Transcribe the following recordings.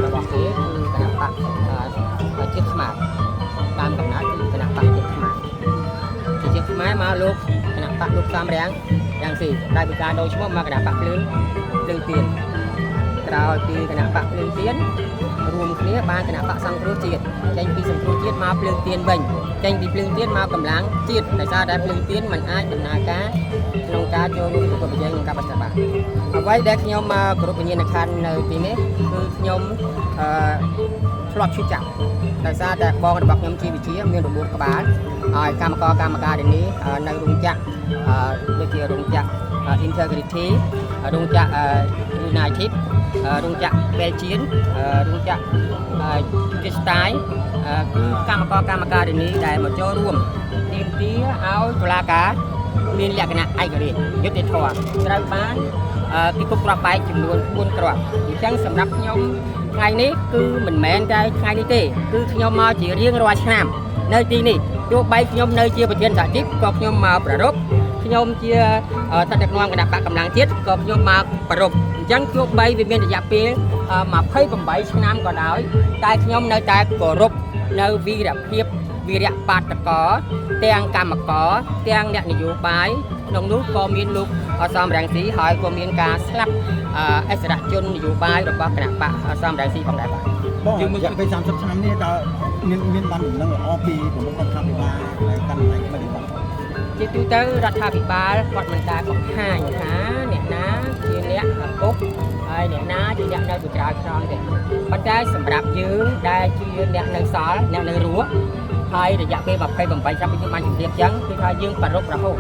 របស់គេគឺគណៈបកជាតិខ្មែរតាមកំណត់គឺគណៈបកជាតិខ្មែរជាតិខ្មែរមកលោកគណៈបកលោកសំរាំងយ៉ាងស៊ីដែលពីការដូរឈ្មោះមកគណៈបកភ្លើងទៀនក្រោយពីគណៈបកភ្លើងទៀនរួមគ្នាបានគណៈបកសង្គ្រោះជាតិចេញពីសង្គ្រោះជាតិមកភ្លើងទៀនវិញចេញពីភ្លើងទៀនមកកម្លាំងជាតិដោយសារតែភ្លើងទៀនមិនអាចដំណើរការក្នុងការចូលរួមប្រកបប្រជែងក្នុងការបដិបត្តិអ្វីដែលខ្ញុំមកគ្រប់វិញ្ញាណក្ខន្ធនៅទីនេះគឺខ្ញុំធ្លាប់ឈឺចាប់ដោយសារតែបងរបស់ខ្ញុំជាវិជាមានរបួសក្បាលហើយកម្មការនេះនៅរោងចក្រដូចជារោងចក្រ Integrity រោងចក្រ United រោងចក្រ Belgian រោងចក្រ Justai គឺកម្មការនេះដែលមកចូលរួមទាមទារឲ្យតុលាការមានលក្ខណៈឯករាជ្យយុត្តិធម៌ត្រូវបានពីគុកគ្រាប់បែកចំនួន4គ្រាប់អញ្ចឹងសម្រាប់ខ្ញុំថ្ងៃនេះគឺមិនមែនតែថ្ងៃនេះទេគឺខ្ញុំមកជារៀងរាល់ឆ្នាំនៅទីនេះទោះបីខ្ញុំនៅជាប្រធានសហជីពក៏ខ្ញុំមកប្រារព្ធខ្ញុំជាស្ថិតដឹកនាំគណៈបកកម្លាំងជាតិក៏ខ្ញុំមកប្រារព្ធអញ្ចឹងទោះបីវាមានរយៈពេល28ឆ្នាំក៏ដោយតែខ្ញុំនៅតែគោរពនៅវីរភាពវីរៈបាតកោទាំងកម្មករទាំងអ្នកនយោបាយក្នុងនោះក៏មានលោកសំរងស៊ីហើយក៏មានការស្លាប់អិសរាជជននយោបាយរបស់គណៈបកសំរងស៊ីផងដែរបាទយើងមើលពី30ឆ្នាំនេះតើមានបានដំណឹងល្អពីប្រមុខរដ្ឋាភិបាលហើយកាន់តែបដិបត្តិជាទូទៅរដ្ឋាភិបាលគាត់មិនដែលបង្ហាញថាអ្នកណាជាអ្នកពុកហើយអ្នកណាជាអ្នកនៅពីក្រោយខ្នងទេប៉ុន្តែសម្រាប់យើងដែលជាអ្នកនៅសល់អ្នកនៅរស់ហើយរយៈពេល28ឆ្នាំពីយើងបានជម្រាបចឹងគឺថាយើងប្ររពរហូត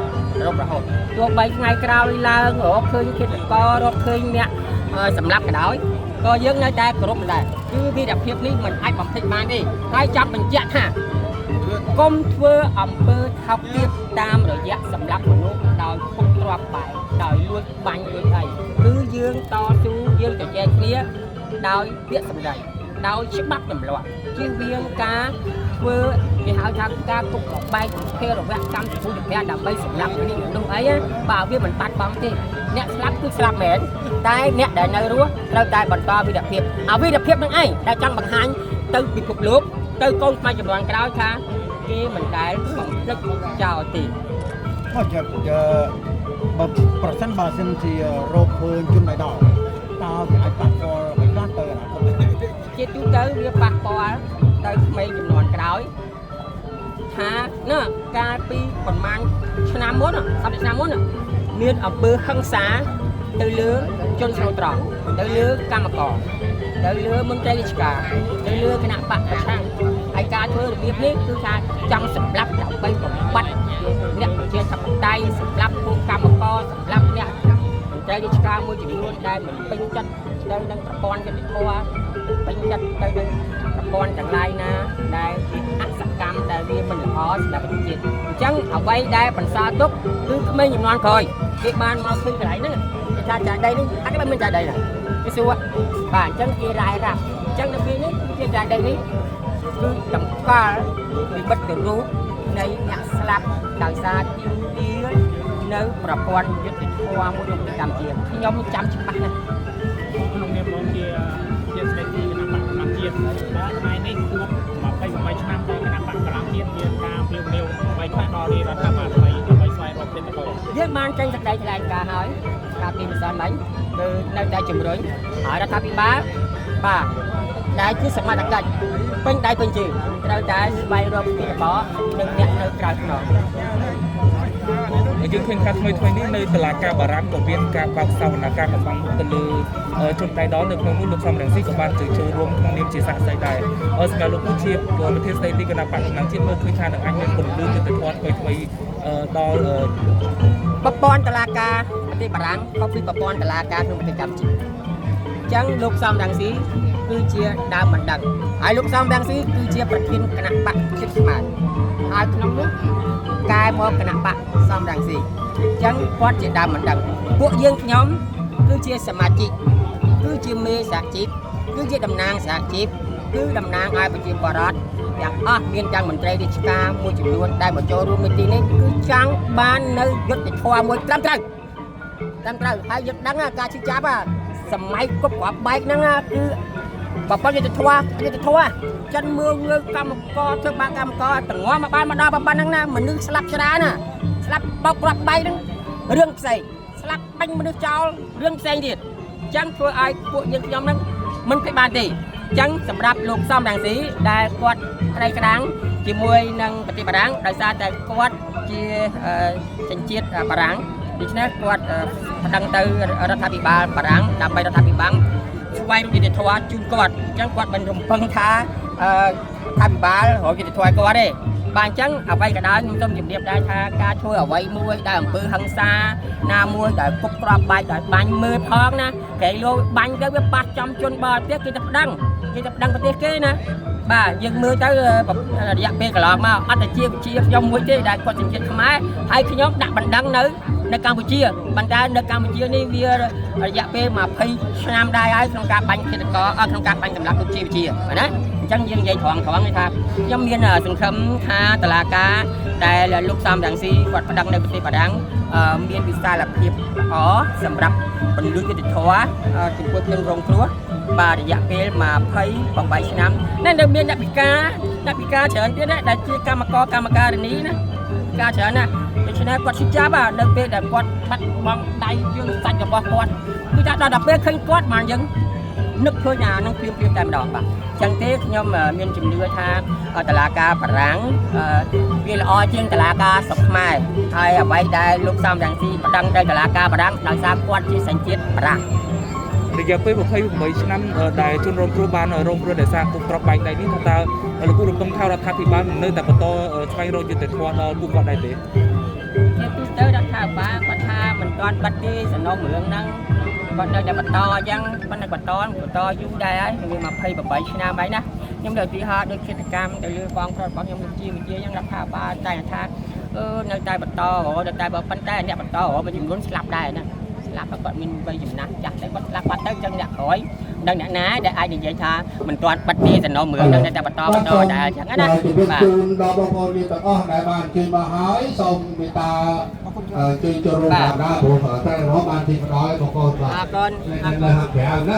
ទោះបីថ្ងៃក្រោយឡើងរកឃើញឃាតកររកឃើញអ្នកសម្លាប់ក៏ដោយក៏យើងនៅតែគោរពដែរគឺវីរភាពនេះមិនអាចបំភ្លេចបានទេហើយចង់បញ្ជាក់ថាកុំធ្វើអំពើថោកទាបតាមរយៈសម្លាប់មនុស្សដោយពុកទ្រាំបែកដោយលួចបាញ់លួចអីគឺយើងតស៊ូយើងជជែកគ្នាដោយពាក្យសម្ដីដោយច្បាប់ទម្លាប់ជៀសវាងការធ្វើគេហៅថាការពុកបែកភេរវកម្មពុទ្ធិភ័យដើម្បីសម្លាប់មនុស្សអីបើវាមិនបាត់បង់ទេអ្នកស្លាប់គឺស្លាប់មែនតែអ្នកដែលនៅរស់ត្រូវតែបន្តវីរភាពវីរភាពនឹងឯងដែលចង់បង្ហាញទៅពិភពលោកទៅកូនខ្មែរចំនួនក្រោយថាគេមិនដែលបំភ្លេចចោលទេក៏ជាបើប្រសិនបើសិនជារោគឃើញជនដែលដល់តើវាអាចប៉ះពាល់អ្វីខ្លះទៅអនាគតជាទូទៅវាប៉ះពាល់ទៅក្មេងចំនួនក្រោយថាណាកាលពីប្រហែលឆ្នាំមុន30ឆ្នាំមុនមានអំពើហិង្សាទៅលើជនស្រីត្រង់ទៅលើកម្មករទៅលើមន្ត្រីរាជការទៅលើគណៈបកប្រឆាំងហើយការធ្វើរបៀបនេះគឺថាចង់សម្លាប់ដើម្បីបំបត្តិអ្នកប្រជាធិបតេយ្យសម្លាប់ពួកកម្មករសម្លាប់អ្នកមន្ត្រីរាជការមួយចំនួនដែលមិនពេញចិត្តទៅនឹងប្រព័ន្ធយុត្តិធម៌ពេញចិត្តទៅនឹងប្រព័ន្ធទាំងឡាយណាដែលជាអសកម្មដែលវាមិនល្អសម្រាប់ប្រជាជាតិអញ្ចឹងអ្វីដែលបន្សល់ទុកគឺក្មេងចំនួនក្រោយគេបានមកឃើញកន្លែងហ្នឹងគេថាចាដីនេះអត់គេមិនចាដីហ្នឹងគេសួរបាទអញ្ចឹងគេរាយរាប់អញ្ចឹងនៅពេលនេះជាចាដីនេះគឺតម្កល់វិបត្តិរូបនៃអ្នកស្លាប់ដោយសារទីទានៅប្រព័ន្ធយុត្តិធម៌មួយក្នុងប្រទេសកម្ពុជាខ្ញុំចាំច្បាស់ណាស់ក្នុងនាមរបស់ជាស្ដេចទីគណៈបកកម្លាំងជាតិថ្ងៃនេះគួប28ឆ្នាំដល់គណៈបកកម្លាំងជាតិមានការព្រាវនាវបីខ្លះដល់រដ្ឋាភិបាលថ្មីដើម្បីស្វែងរកទិដ្ឋភាពយើងបានចេញសេចក្តីថ្លែងការណ៍ហើយកាលពីម្សិលមិញគឺនៅតែជំរុញឲ្យរដ្ឋាភិបាលបាទដែលជាសមត្ថកិច្ចពេញដៃពេញជើងត្រូវតែស្វែងរកទីបកនិងអ្នកនៅក្រៅខ្នងយើងឃើញថាថ្មីនេះនៅតុលាការបារាំងក៏មានការបើកសវនកម្មកំបាំងមុខទៅលើជនដៃដល់នៅក្នុងនោះលោកសំរងស៊ីក៏បានចូលរួមក្នុងនាមជាសាក្សីដែរសម្រាប់លោកពូជាប្រធានស្ដីទីគណៈបកកម្លាំងជាតិមើលឃើញថានឹងអាចមានពលរដ្ឋយុត្តិធម៌ថ្មីដល់ប្រព័ន្ធតុលាការប្រទេសបារាំងខុសពីប្រព័ន្ធតុលាការក្នុងប្រទេសកម្ពុជាអញ្ចឹងលោកសំរងស៊ីគឺជាដើមបណ្ដឹងហើយលោកសំរងស៊ីគឺជាប្រធានគណៈបកជាតិខ្មែរហើយក្នុងនោះកែមកគណៈបកសំរងស៊ីអញ្ចឹងគាត់ជាដើមបណ្ដឹងពួកយើងខ្ញុំគឺជាសមាជិកគឺជាមេសហជីពគឺជាតំណាងសហជីពគឺតំណាងឲ្យប្រជាពលរដ្ឋទាំងអស់មានទាំងមន្ត្រីរាជការមួយចំនួនដែលមកចូលរួមនៅទីនេះគឺចង់បាននៅយុត្តិធម៌មួយត្រឹមត្រូវហើយយើងដឹងការឈឺចាប់សម័យគប់ក្របបែកហ្នឹងគឺ bà con như thua chân mưa ngư cầm co thưa ba cầm co từng ngõ mà ban mà đo ba năng nam mình nước slap đá nè slap bọc lặp bay đứng rương sậy slap banh mình nước trao rương sậy thiệt chẳng thua ai của những nhóm năng mình cái bàn tỷ chẳng sầm đạp lục xong đằng xí đài quạt đây cái đáng chỉ môi năng bật bà đáng đại sa tại quạt chia tranh chiết bà đáng đi trên quạt đăng từรัฐบาลbà đáng đạp bayรัฐบาลไว้ดูดีทว่าจุนกอดจังกอดเป็นรมพังท้าทำบาลหัวกิจทวายกอดเลยบางจังเอาไว้กระดานนุ่มต้มจิบเดียบได้ท่าการช่วยเอาไว้มวยได้อำเภอหังซาหน้ามวยได้กุกกรอบใบได้บังมือท้องนะแกโลบังก็ไปปัดจำจนบ่อเตี้ยกิจดังประเทศเก้นะบ่ายังมือเจ้าแบบอยากเป็นกระหลอกมาอัตเจียยมมวยเต้ได้กอดจิตจิตทำไมให้ขยมดักบันดังนึกในกัมพูชีบรรดาในกัมพูชีนี่เวียอยากเป็นมาพายชนามได้ไอ้ทำการบังคิดก็ทำการบังกำลังกัมพูชีนะจังยังใหญ่ถ่วงนี่ครับยังมีสังคมท่าตลาดกาแต่ลูกซ้ำดังซีวัดประดังในประเทศประดังมีวิสัยหลับเพียบอ๋อสำหรับบรรลุยุติธรรมถึงพวกยังโรงครัวบาดอยากเป็นมาพายของใบชนามนั่นเดิมมีนักพิการเฉินที่นั่นได้ที่กรรมการนี้นะการเฉินนะฉะนั้นกอดชิจ้าบ่าเดินไปแต่กอดบัดบางใดยังสั่นกับบอลกอดคือจะดับเบิ้ลขึ้นกอดมายังนึกเพื่อยานั่งเพียงแต่ดอกป่ะจังเต้ยมมีนจุ่มเนื้อทางตลาดกาปรังเวลาเชียงตลาดกาสกไม้ไทยไว้ได้ลูกซ้ำดังซีประดังได้ตลาดกาปรังดังซ้ำกอดที่สังเกตปรังระยะពេល28ឆ្នាំដែលជនរងគ្រោះបានរងគ្រោះដោយសារគុកក្របបែកដៃនេះថាតើលោកគ្រូរំពឹងថារដ្ឋាភិបាលនៅតែបន្តស្វែងរកយុត្តិធម៌ដល់ពួកគាត់ដែរទេទៅរដ្ឋាភិបាលគាត់ថាមិនទាន់បាត់ទេសំណុំរឿងហ្នឹងគាត់នៅតែបន្តអញ្ចឹងគាត់នៅបន្តយូរដែរហើយវា28ឆ្នាំហើយណាខ្ញុំលើកទី5ដូចកិច្ចកម្មទៅលើបងប្រុសរបស់ខ្ញុំលោកជាវិជាអញ្ចឹងរដ្ឋាភិបាលតែថានៅតែបន្តនៅតែបើប៉ុន្តែអ្នកបន្តមួយចំនួនស្លាប់ដែរណាស្លាប់គាត់មានវ័យចំណាស់ចាស់តែគាត់ស្លាប់បាត់ទៅអញ្ចឹងអ្នកក្រោយដឹងអ្នកណាដែលអាចនិយាយថាមិនទាន់បាត់ទេសំណុំរឿងហ្នឹងតែបន្តដែរអញ្ចឹងណាបាទជូនដល់បងប្អូនមានទាំងអស់ដែលបានជួយមកហើយសូមមេត្តាជួយចូលរួមតាមដានព្រោះតែរបស់បានទីផ្ដល់បងប្អូនបាទអរគុណនៅខាងក្រៅណា